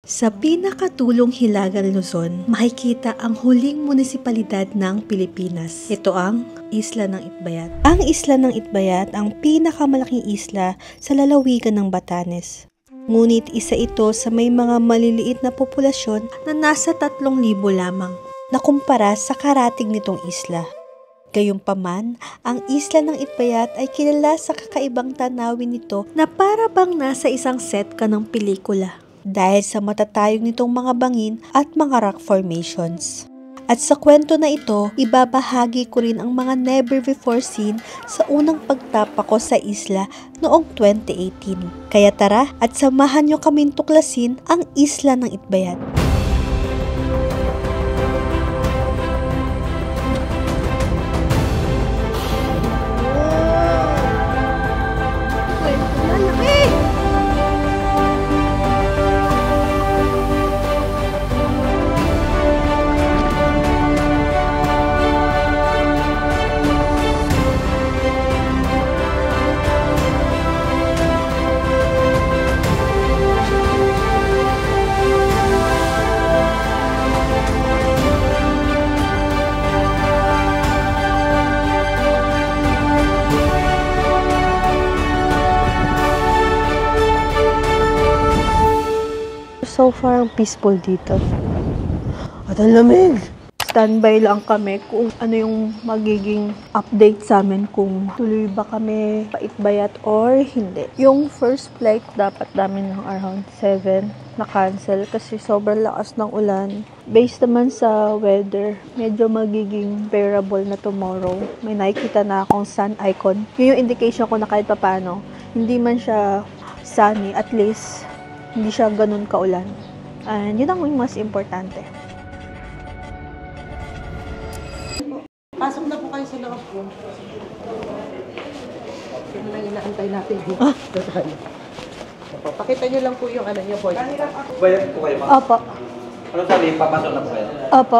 Sa pinakatulong Hilagang Luzon, makikita ang huling munisipalidad ng Pilipinas. Ito ang Isla ng Itbayat. Ang Isla ng Itbayat ang pinakamalaking isla sa lalawigan ng Batanes. Ngunit isa ito sa may mga maliliit na populasyon na nasa 3,000 lamang, nakumpara sa karatig nitong isla. Gayunpaman, ang Isla ng Itbayat ay kilala sa kakaibang tanawin nito na para bang nasa isang set ka ng pelikula. Dahil sa matatayog nitong mga bangin at mga rock formations. At sa kwento na ito, ibabahagi ko rin ang mga never before seen sa unang pagtapa ko sa isla noong 2018. Kaya tara at samahan nyo kaming tuklasin ang Isla ng Itbayat. So far, peaceful dito. At ang lamig! Standby lang kami kung ano yung magiging update sa amin kung tuloy ba kami pa-Itbayat or hindi. Yung first flight dapat namin ng around 7 na-cancel kasi sobrang lakas ng ulan. Based naman sa weather, medyo magiging bearable na tomorrow. May nakikita na akong sun icon. Yun yung indication ko na kahit paano, hindi man siya sunny, at least hindi siya ganun kaulan. And yun ang mas importante. Pasok na po kayo sa loob po. Yun lang inaantay natin. Pakita nyo lang po yung ano nyo po. Bayad po kayo, ma'am? Opo. Ano sabi, papasok na po kayo? Opo.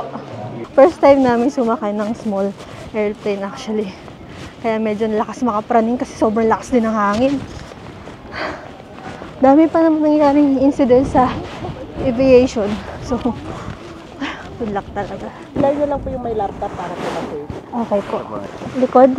First time namin sumakay ng small airplane actually. Kaya medyo lakas makapraning kasi sobrang lakas din ng hangin. Dami pa naman nangyaring incident sa aviation. So, good luck talaga. Ilay nyo lang po yung may laptop para po mag-save. Okay po. Likod.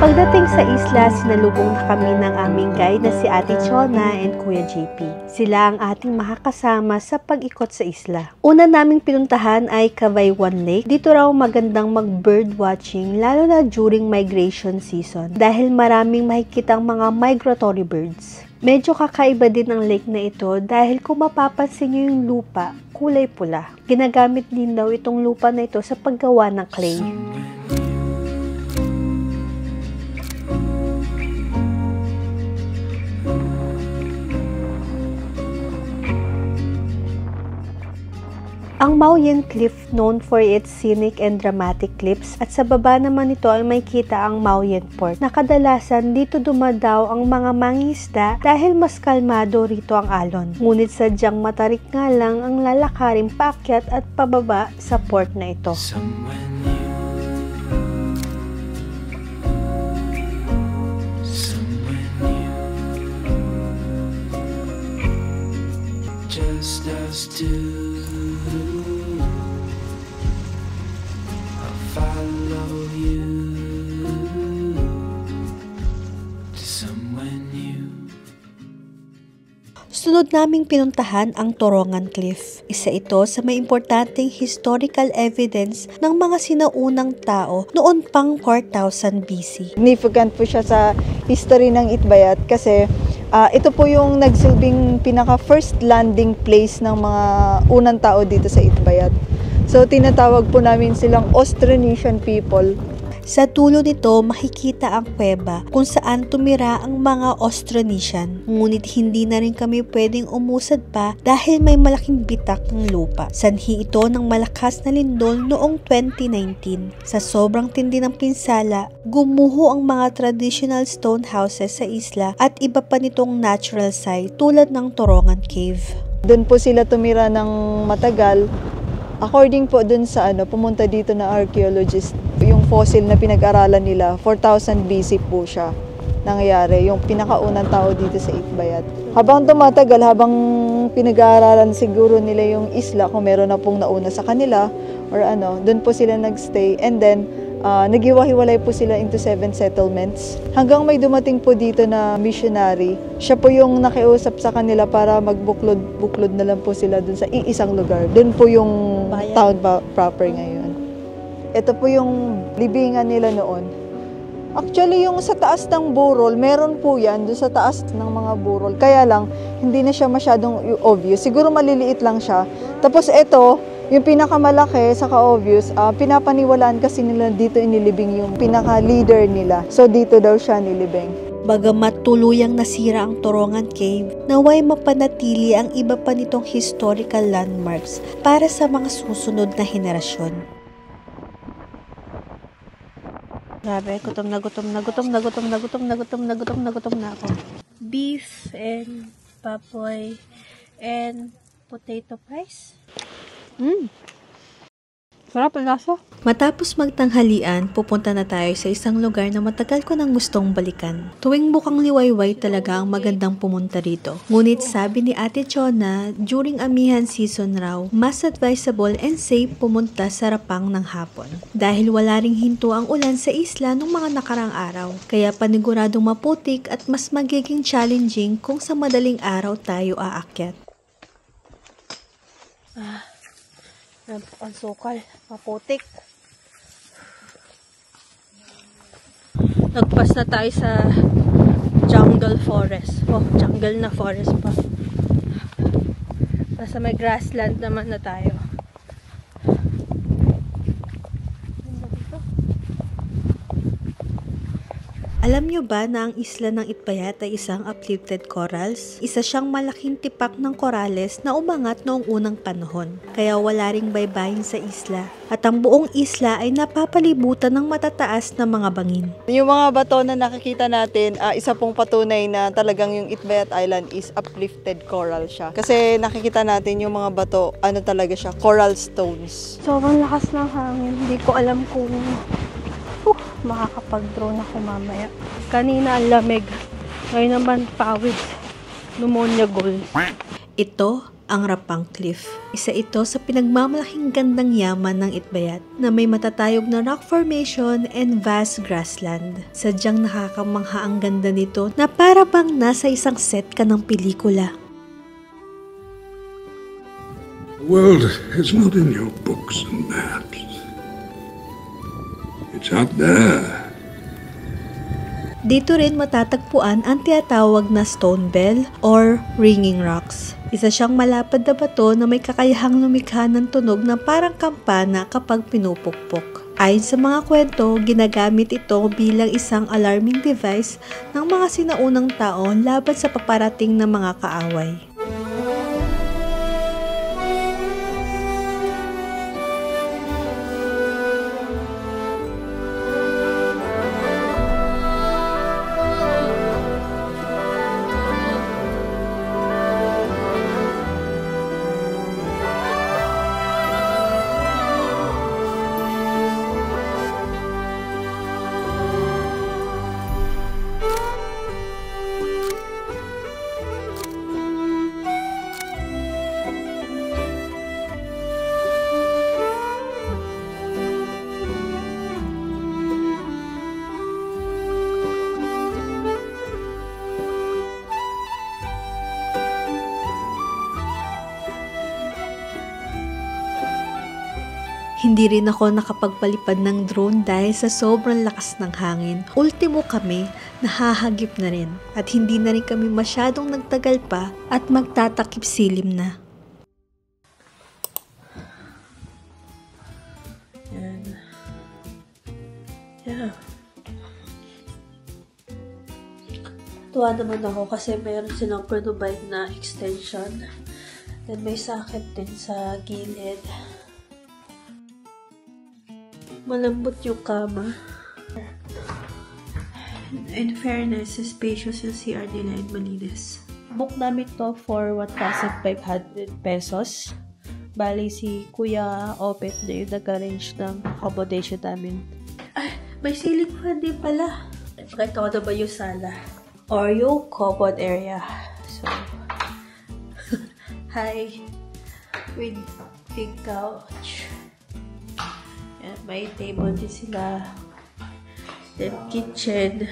Pagdating sa isla, sinalubong na kami ng aming guide na si Ate Chona and Kuya JP. Sila ang ating makakasama sa pag-ikot sa isla. Una naming pinuntahan ay Cavaywan Lake. Dito raw magandang mag-bird watching lalo na during migration season dahil maraming makikitang mga migratory birds. Medyo kakaiba din ang lake na ito dahil kung mapapansin nyo yung lupa, kulay pula. Ginagamit din daw itong lupa na ito sa paggawa ng clay. Ang Mauyan Cliff known for its scenic and dramatic cliffs at sa baba naman nito ay may kita ang Mauyan Port na kadalasan dito dumadaw ang mga mangingisda dahil mas kalmado rito ang alon. Ngunit sadyang matarik nga lang ang lalakarin paakyat at pababa sa port na ito. Just us two. I'll follow you to somewhere new. Susunod naming pinuntahan ang Torongan Cliff. Isa ito sa may importanteng historical evidence ng mga sinaunang tao noon pang 4000 BC. Significant po siya sa history ng Itbayat kasi ito po yung nagsilbing pinaka first landing place ng mga unang tao dito sa Itbayat. So tinatawag po namin silang Austronesian people. Sa dulo nito, makikita ang kuweba kung saan tumira ang mga Austronesian. Ngunit hindi na rin kami pwedeng umusad pa dahil may malaking bitak ng lupa. Sanhi ito ng malakas na lindol noong 2019. Sa sobrang tindi ng pinsala, gumuho ang mga traditional stone houses sa isla at iba pa nitong natural site tulad ng Torongan Cave. Doon po sila tumira ng matagal. According po dun sa pumunta dito na archaeologist, yung fossil na pinag-aralan nila, 4000 BC po siya nangyari, yung pinakaunang tao dito sa Itbayat. Habang tumatagal, habang pinag-aaralan siguro nila yung isla, kung meron na pong nauna sa kanila, or dun po sila nagstay, and then nagiwa-hiwalay po sila into 7 settlements. Hanggang may dumating po dito na missionary, siya po yung nakiusap sa kanila para magbuklod na lang po sila dun sa iisang lugar. Dun po yung town proper ngayon. Ito po yung libingan nila noon. Actually, yung sa taas ng burol, meron po yan dun sa taas ng mga burol. Kaya lang, hindi na siya masyadong obvious. Siguro maliliit lang siya. Tapos ito, yung pinakamalaki, saka obvious, pinapaniwalaan kasi nila dito inilibing yung pinaka-leader nila. So dito daw siya nilibing. Bagamat tuluyang nasira ang Torongan Cave, naway mapanatili ang iba pa nitong historical landmarks para sa mga susunod na henerasyon. Grabe, gutom na ako. Beef and baboy and potato pies. Sarap ang lasa. Matapos magtanghalian, pupunta na tayo sa isang lugar na matagal ko nang gustong balikan. Tuwing bukang liwayway talaga ang magandang pumunta rito. Ngunit sabi ni Ate Chona, during amihan season raw, mas advisable and safe pumunta sa Rapang ng hapon. Dahil wala ring hinto ang ulan sa isla nung mga nakarang araw. Kaya paniguradong maputik at mas magiging challenging kung sa madaling araw tayo aakyat. Ang sukal, maputik. Nagpas na tayo sa jungle forest. Oh, jungle na forest pa. Nasa may grassland naman na tayo. Alam nyo ba na ang isla ng Itbayat ay isang uplifted corals? Isa siyang malaking tipak ng korales na umangat noong unang panahon. Kaya wala ring baybayin sa isla. At ang buong isla ay napapalibutan ng matataas na mga bangin. Yung mga bato na nakikita natin, isa pong patunay na talagang yung Itbayat Island is uplifted coral siya. Kasi nakikita natin yung mga bato, talaga siya, coral stones. Sobrang lakas ng hangin. Hindi ko alam kung makakapag-drone ako mamaya. Kanina ang lamig. Ngayon naman pawid. Pneumonia goal. Ito ang Rapang Cliff. Isa ito sa pinagmamalaking gandang yaman ng Itbayat na may matatayog na rock formation and vast grassland. Sadyang nakakamangha ang ganda nito na para bang nasa isang set ka ng pelikula. The world is not in your books and maps. It's out there. Dito rin matatagpuan ang tinatawag na stone bell or ringing rocks. Isa siyang malapad na bato na may kakayahang lumikha ng tunog na parang kampana kapag pinupukpok. Ayon sa mga kwento, ginagamit ito bilang isang alarming device ng mga sinaunang tao laban sa paparating na mga kaaway. Hindi rin ako nakapagpalipad ng drone dahil sa sobrang lakas ng hangin. Ultimo kami, nahahagip na rin at hindi na rin kami masyadong nagtagal pa at magtatakip silim na. Yan. Yeah. Tuwa naman ako kasi meron silang provide na extension. Then may socket din sa gilid. Malambot yung kama. In fairness, spacious yung CR nila in malinis. Book namin to for 1,500 pesos. Bali si Kuya Opet na yung nag-arrange ng accommodation namin. Ay, may ceiling fan din pala. Pakita ko na ba yung sala? Or yung common area. So, hi. With big couch. And may table din sila. Then kitchen.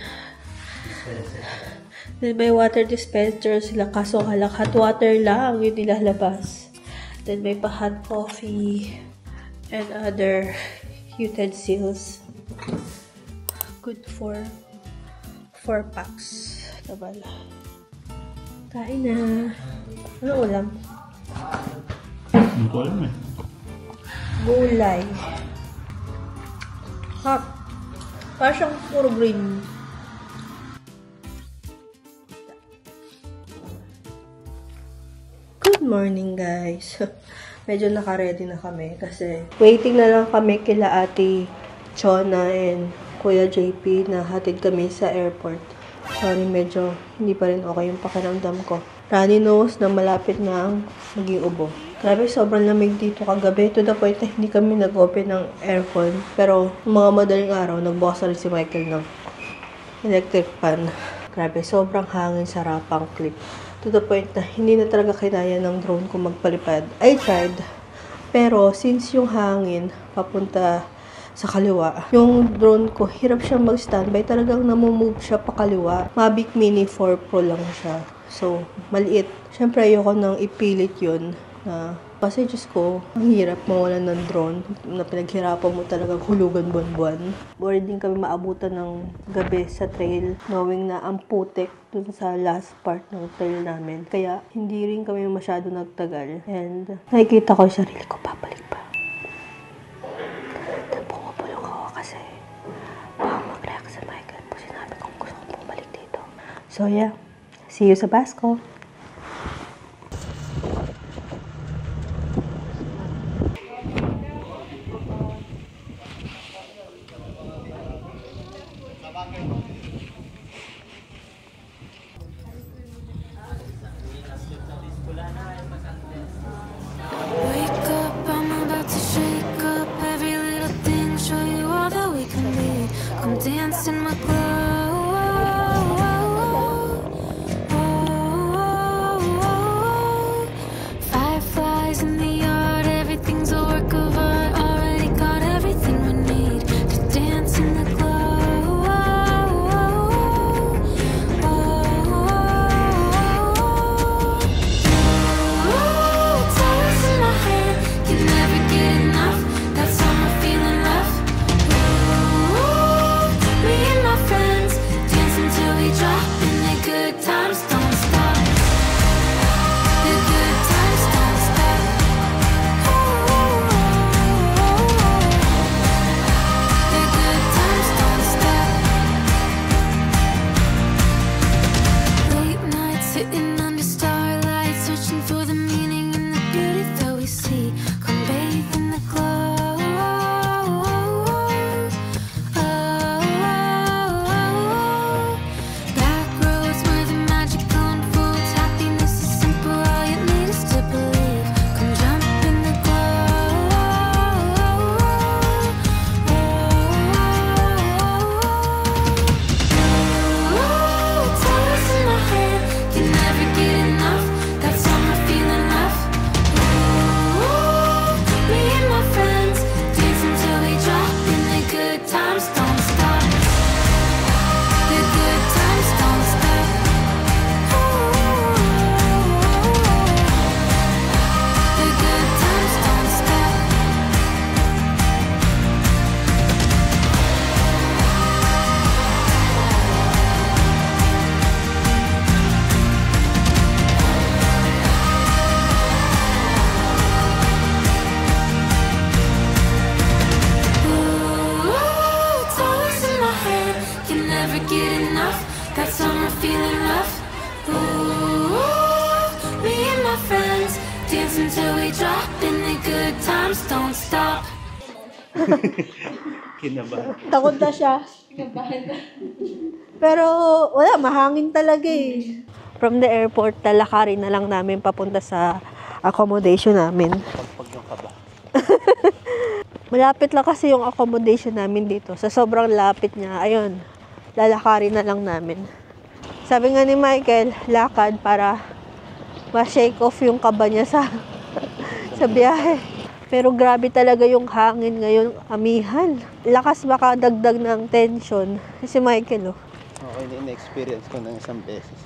Then may water dispenser sila. Kaso halang hot water lang yung nilalabas. Then may pa-hot coffee. And other utensils. Good for 4 packs. Tabala. Kain na. Ano ulam? Hindi ko alam eh. Gulay. Hot. Parang siyang puro green. Good morning, guys. Medyo naka-ready na kami kasi waiting na lang kami kila Ate Chona and Kuya JP na hatid kami sa airport. Sorry, medyo hindi pa rin okay yung pakiramdam ko. Runny nose na malapit na ang maging ubo. Grabe, sobrang lamig dito kagabi. To the point na hindi kami nag-open ng aircon. Pero, mga madaling araw, nagbukas na rin si Michael ng electric fan. Grabe, sobrang hangin sa rapang clip. To the point na hindi na talaga kinaya ng drone ko magpalipad. I tried. Pero, since yung hangin papunta sa kaliwa, yung drone ko, hirap siyang mag-standby. Talagang namumove siya pa kaliwa. Mavic Mini 4 Pro lang siya. So, maliit. Siyempre, ayoko nang ipilit yun. Kasi Diyos ko, ang hirap mawalan ng drone na pinaghirapan mo talagang hulugan buwan-buwan. Worried din kami maabutan ng gabi sa trail, knowing na ang putik dun sa last part ng trail namin. Kaya hindi rin kami masyado nagtagal. And nakikita ko yung sarili ko, babalik pa. Pumapulong ako kasi baka mag-react sa Michael po sinabi kong gusto kong bumalik dito. So yeah, see you sa Basco. Wake up, I'm about to shake up every little thing, show you all that we can be. Come dance in my glow. Fireflies in the yard, everything's a work of art. Already got everything we need to dance in the glow. get enough. That summer feeling love. Ooh, me and my friends dance until we drop, and the good times don't stop. Kinabahan. Takot na siya. Pero wala, mahangin talaga eh. From the airport, lalakarin na lang namin papunta sa accommodation namin. Pag yung kaba. Malapit lang kasi yung accommodation namin dito. Sa sobrang lapit niya, ayun, lalakarin na lang namin. Sabi nga ni Michael, lakad para ma-shake off yung kaba niya sa biyahe. Pero grabe talaga yung hangin ngayon, amihan. Lakas makadagdag ng tension. Si Michael, oh. Okay, in-experience ko ng isang beses.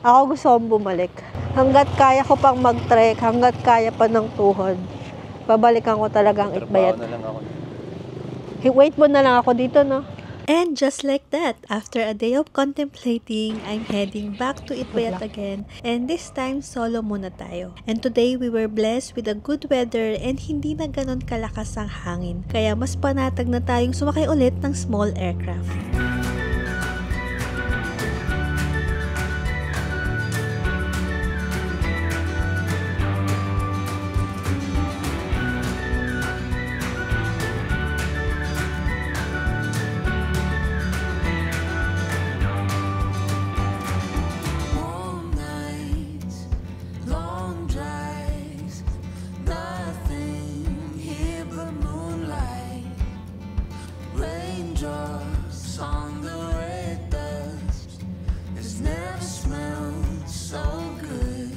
Ako gusto kong bumalik. Hanggat kaya ko pang mag-trek, hanggat kaya pa ng tuhod, babalikan ko talagang Itbayat. Trabaho na lang ako. Wait mo na lang ako dito, no? And just like that, after a day of contemplating, I'm heading back to Itbayat again, and this time solo muna tayo. And today we were blessed with a good weather and hindi na ganon kalakas ang hangin, kaya mas panatag na tayong sumakay ulit ng small aircraft. Warm nights, long drives, nothing here but moonlight. Raindrops on the red dust. It's never smelled so good.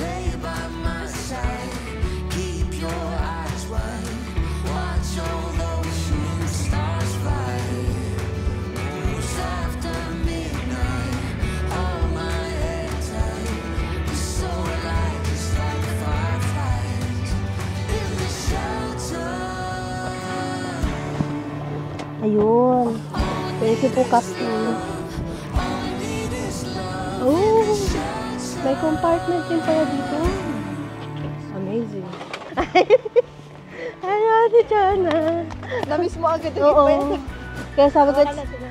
Lay by my side, keep your eyes wide. Watch all those shooting stars fly. Almost after midnight, hold my head tight. We're so alive, just like fireflies in the shelter. Ayun. Thank you po, Captain. Oh, may compartment din pala dito. Amazing. Ay, Ate Chana. Na-miss mo agad yung Oo. Itbayat. Kaya sabi ko,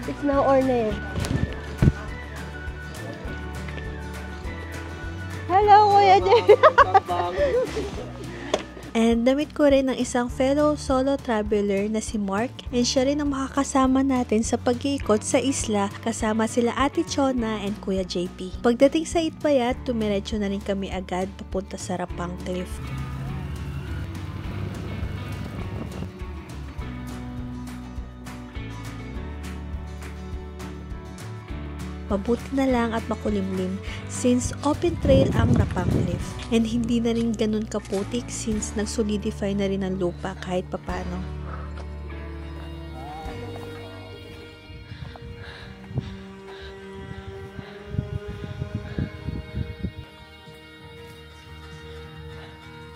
it's now or never. Hello, Kuya Jay. And damit ko rin ng isang fellow solo traveler na si Mark, and siya rin ang makakasama natin sa pag-iikot sa isla kasama sila Ate Chona and Kuya JP. Pagdating sa Itbayat, tumiretso na rin kami agad papunta sa Rapang Cliff. Mabuti na lang at makulimlim since open trail ang Rapang Cliff, and hindi na rin ganun kaputik since nag-solidify na rin ang lupa kahit papano.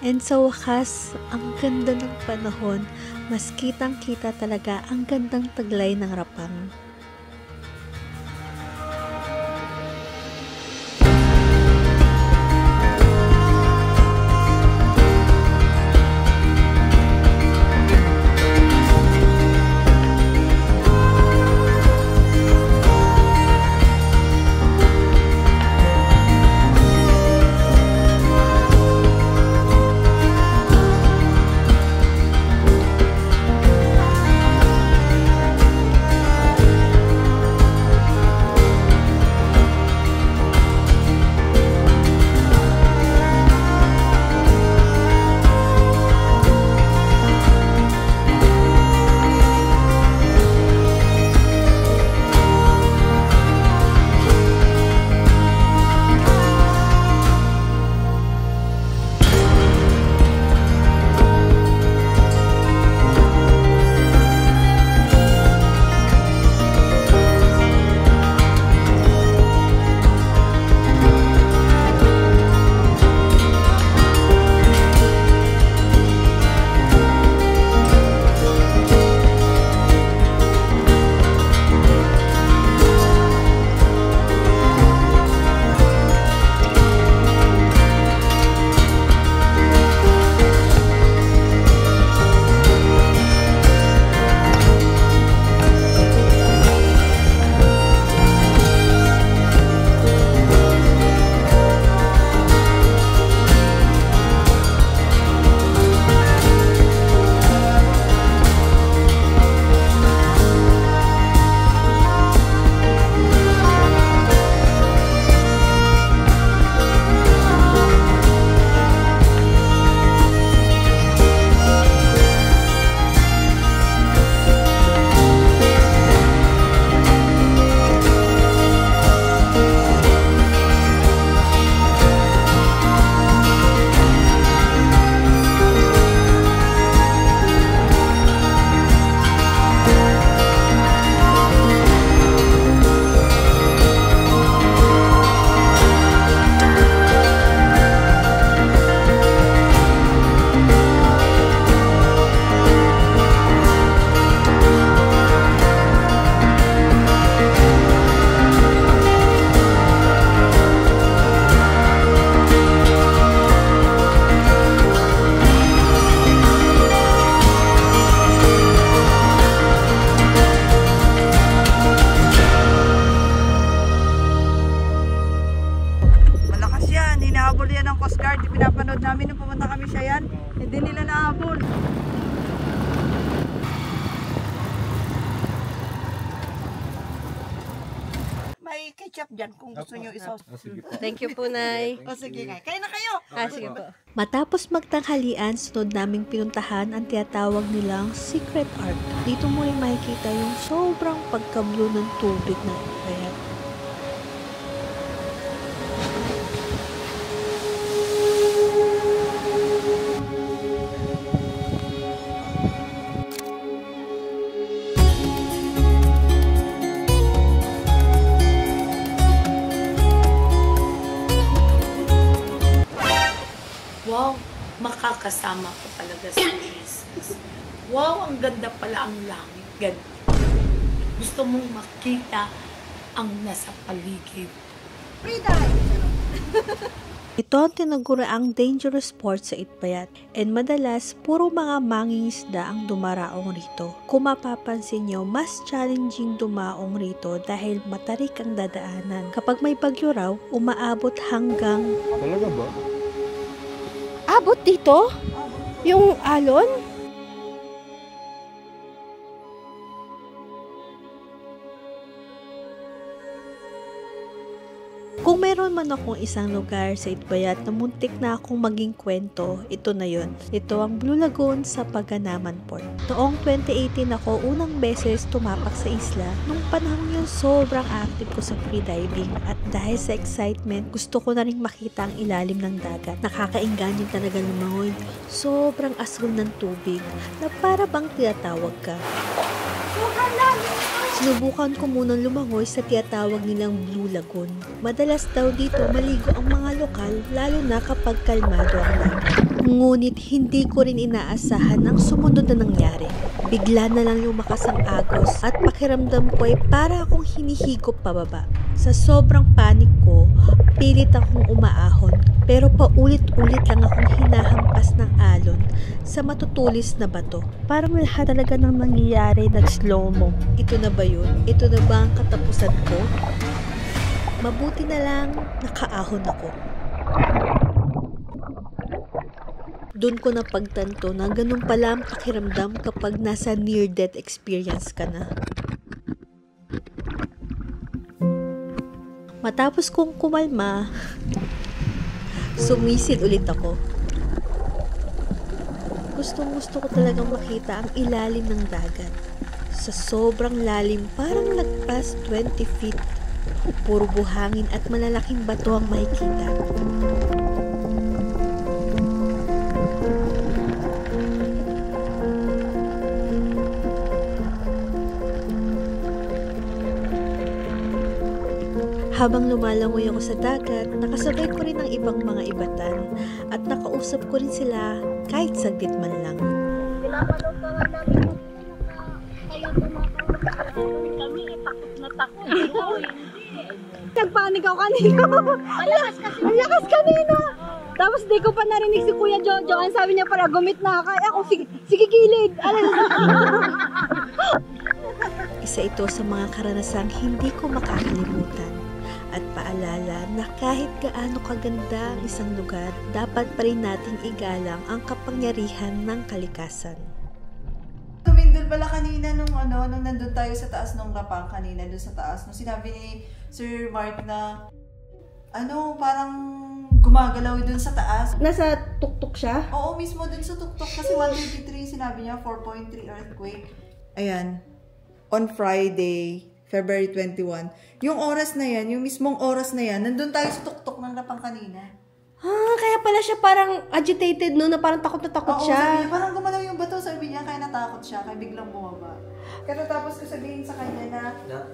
And sa wakas, ang ganda ng panahon, mas kitang-kita talaga ang gandang taglay ng Rapang. may ketchup dyan kung gusto nyo isos. Thank you po, Nay. O sige nga, kayo na kayo. Sige po. Matapos magtanghalian, sunod naming pinuntahan ang tinatawag nilang Secret Ark. Dito mo rin makikita yung sobrang pagka-blue ng tubig ng Itbayat. Wow, makakasama ko talaga sa Jesus. Wow, ang ganda pala ang langit. Ganda. Gusto mong makita ang nasa paligid. Free dive. Ito ang tinaguriang dangerous sport sa Itbayat and madalas puro mga mangingisda ang dumaraong rito. Kung mapapansin nyo, mas challenging dumaong rito dahil matarik ang dadaanan. Kapag may bagyo raw, umaabot hanggang... Talaga ba? Abot dito? Yung alon? Kung meron man akong isang lugar sa Itbayat na muntik na akong maging kwento, ito na yun. Ito ang Blue Lagoon sa Paganaman Port. Noong 2018 ako unang beses tumapak sa isla. Nung panahon yun, sobrang active ko sa freediving at dahil sa excitement, gusto ko na rin makita ang ilalim ng dagat. Nakakainganyo talaga lumangoy. Sobrang asul ng tubig na para bang tinatawag ka. Sinubukan ko munang lumangoy sa tinatawag nilang Blue Lagoon. Madalas daw dito maligo ang mga lokal, lalo na kapag kalmado ang dagat. Ngunit hindi ko rin inaasahan ang sumunod na nangyari. Bigla na lang lumakas ang agos at pakiramdam ko ay para akong hinihigop pababa. Sa sobrang panik ko, pilit akong umaahon pero paulit-ulit lang akong hinahampas ng alon sa matutulis na bato. Parang lahat talaga ng nangyayari nag-slow-mo. Ito na ba yun? Ito na ba ang katapusan ko? Mabuti na lang nakaahon ako. Doon ko napagtanto na ganun pala ang pakiramdam kapag nasa near-death experience ka na. Matapos kong kumalma, sumisid ulit ako. Gustong-gusto ko talagang makita ang ilalim ng dagat. Sa sobrang lalim, parang lagpas 20 feet. Puro buhangin at malalaking bato ang makikita. Habang lumalangoy ako sa dagat, nakasabay ko rin ang ibang mga ibatan at nakausap ko rin sila kahit saglit man lang. Pinapanood ka nga namin kayo tumatawag kami, takot na takot. Nagpanik ako kanina. Ang lakas kanina. Tapos di ko pa narinig si Kuya Jojo. Ang sabi niya para gumit na ako. Ako, sige kilig. Isa ito sa mga karanasang hindi ko makakalimutan. At paalala na kahit gaano kaganda ang isang lugar, dapat pa rin nating igalang ang kapangyarihan ng kalikasan. Tumindol pala kanina nung nandun tayo sa taas nung rapang kanina, dun sa taas. Nung sinabi ni Sir Mark na, parang gumagalaw dun sa taas. Nasa tuktok siya? Oo, mismo dun sa tuktok kasi 153, sinabi niya 4.3 earthquake. Ayan, on Friday, February 21. Yung oras na yan, yung mismong oras na yan, nandun tayo sa tuktok ng rapang kanina. Kaya pala siya parang agitated no, na parang takot na takot siya. Sabi niya, parang gumalaw yung bato, sabi niya, kaya natakot siya, kaya biglang bumaba. Katapos ko sabihin sa kanya na,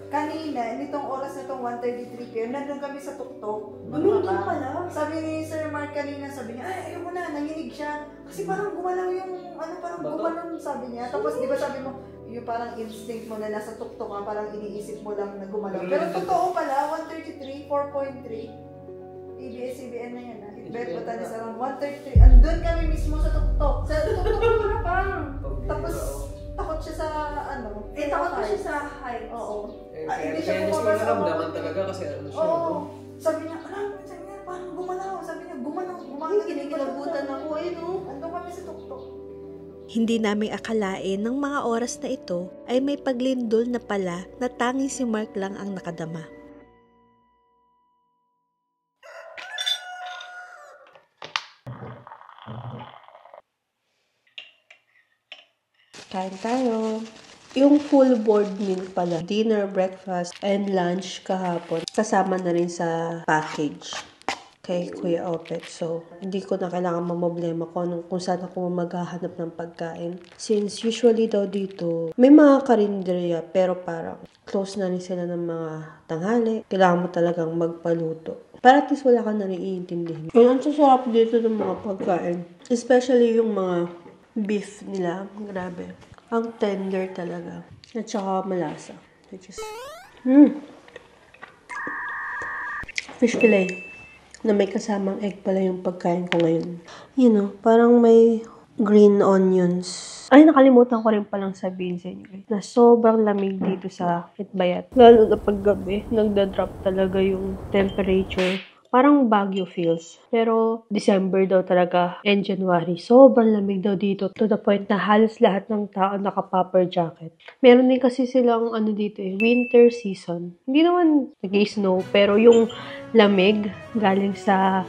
kanina, nitong oras na itong 1:33 p.m., nandun kami sa tuktok. Nandun pala? Sabi ni Sir Mark kanina, sabi niya, ay, ayun mo na, nanginig siya. Kasi parang gumalaw yung, parang gumanon, sabi niya. Tapos, di ba sabi mo, yung parang instinct mo na nasa tuktok ka, parang iniisip mo lang na gumalaw. Pero totoo pala, 1:33, 4.3. ABS-CBN na yan, Itbayat Batanes around 1:33. Andun kami mismo sa tuktok. Sa tuktok ng rapang. Tapos, takot siya sa takot pa siya sa heights. Oo. Hindi siya naramdaman talaga kasi siya. Oo. Sabi niya, parang gumalaw. Sabi niya, gumalaw. Kinikilabutan ako, Andun kami sa tuktok. Hindi namin akalain ng mga oras na ito ay may paglindol na pala na tanging si Mark lang ang nakadama. Kain tayo. Yung full board meal pala, dinner, breakfast, and lunch kahapon, kasama na rin sa package kay Kuya Opet. So, hindi ko na kailangan mamblema kung saan ako maghahanap ng pagkain. Since usually daw dito, may mga karinderya, pero parang close na rin sila ng mga tanghali. Kailangan mo talagang magpaluto. Para at least wala ka na rin iintindihin. Ang sasarap dito ng mga pagkain. Especially yung mga beef nila. Grabe. Ang tender talaga. At saka malasa. Which is, fish fillet. Na may kasamang egg pala yung pagkain ko ngayon. You know, parang may green onions. Ay, nakalimutan ko rin palang sabihin sa inyo. Na sobrang lamig dito sa Itbayat. Lalo na paggabi, nagda-drop talaga yung temperature. Parang Baguio feels. Pero December daw talaga and January. Sobrang lamig daw dito. To the point na halos lahat ng tao naka-popper jacket. Meron din kasi silang dito winter season. Hindi naman nag-snow, pero yung lamig galing sa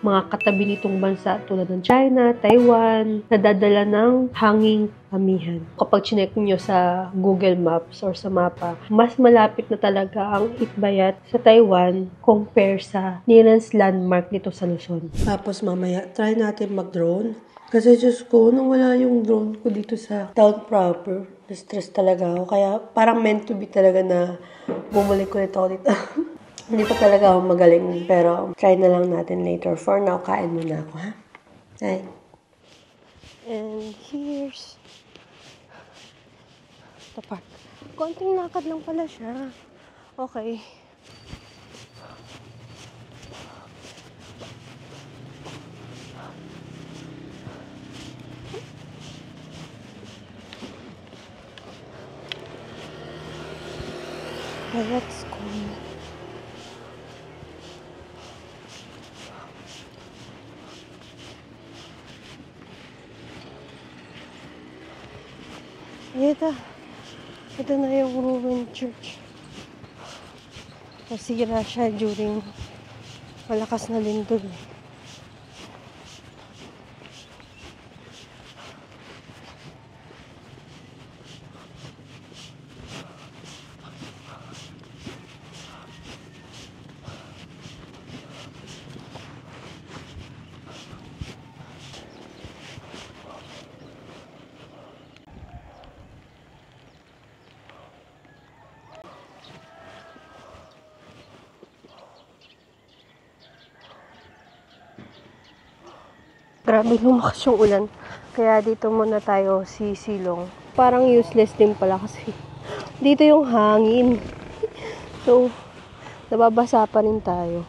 mga katabi nitong bansa tulad ng China, Taiwan, nadadala ng hanging amihan. Kapag chinek nyo sa Google Maps or sa mapa, mas malapit na talaga ang Itbayat sa Taiwan compare sa nearest landmark nito sa Luzon. Tapos mamaya, try natin mag-drone. Kasi Diyos ko, nung wala yung drone ko dito sa town proper, na-stress talaga ako. Kaya parang meant to be talaga na bumalik ko nito dito. Hindi pa talaga ako magaling, pero try na lang natin later. For now, kain muna ako, ha? Hi. And here's the park. Konting lakad lang pala siya. Okay. Let's go. Ito na yung ruined church. Nasira siya during malakas na lindol. Grabe lumakas yung ulan. Kaya dito muna tayo sisilong. Parang useless din pala kasi dito yung hangin. So, nababasa pa rin tayo.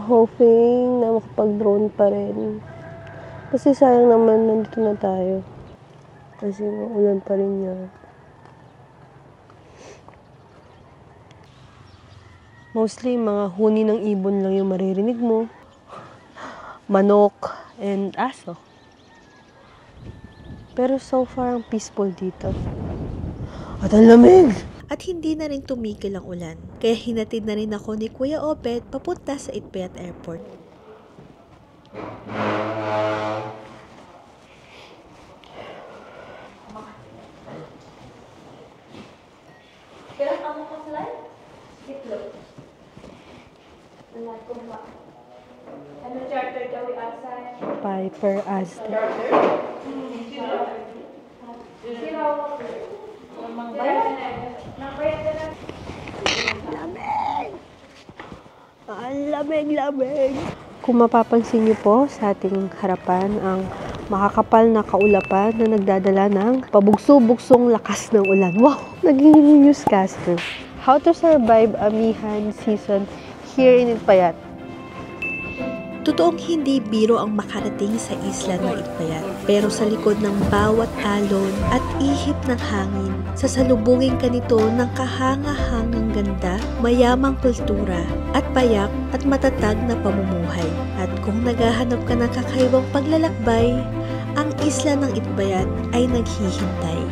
Hoping na makapag-drone pa rin. Kasi sayang naman nandito na tayo. Kasi ulan pa rin niya. Mostly, mga huni ng ibon lang yung maririnig mo. Manok and aso. Pero so far, ang peaceful dito. At ang lamig! At hindi na rin tumigil ang ulan. Kaya hinatid na rin ako ni Kuya Opet papunta sa Itbayat Airport. Kailan kamu ka-fly? Itlog. Anak ko ba? Ano charter daw asay? Piper Aztec. Lamig! Kung mapapansin niyo po sa ating harapan ang makakapal na kaulapan na nagdadala ng pabugso-bugsong lakas ng ulan. Wow! Naging newscaster. How to survive amihan season here in Itbayat. Totoong hindi biro ang makarating sa isla ng Itbayat. Pero sa likod ng bawat alon at ihip ng hangin, sasalubungin ka nito ng kahanga-hangang ganda, mayamang kultura, at payak at matatag na pamumuhay. At kung naghahanap ka ng kakaibang paglalakbay, ang isla ng Itbayat ay naghihintay.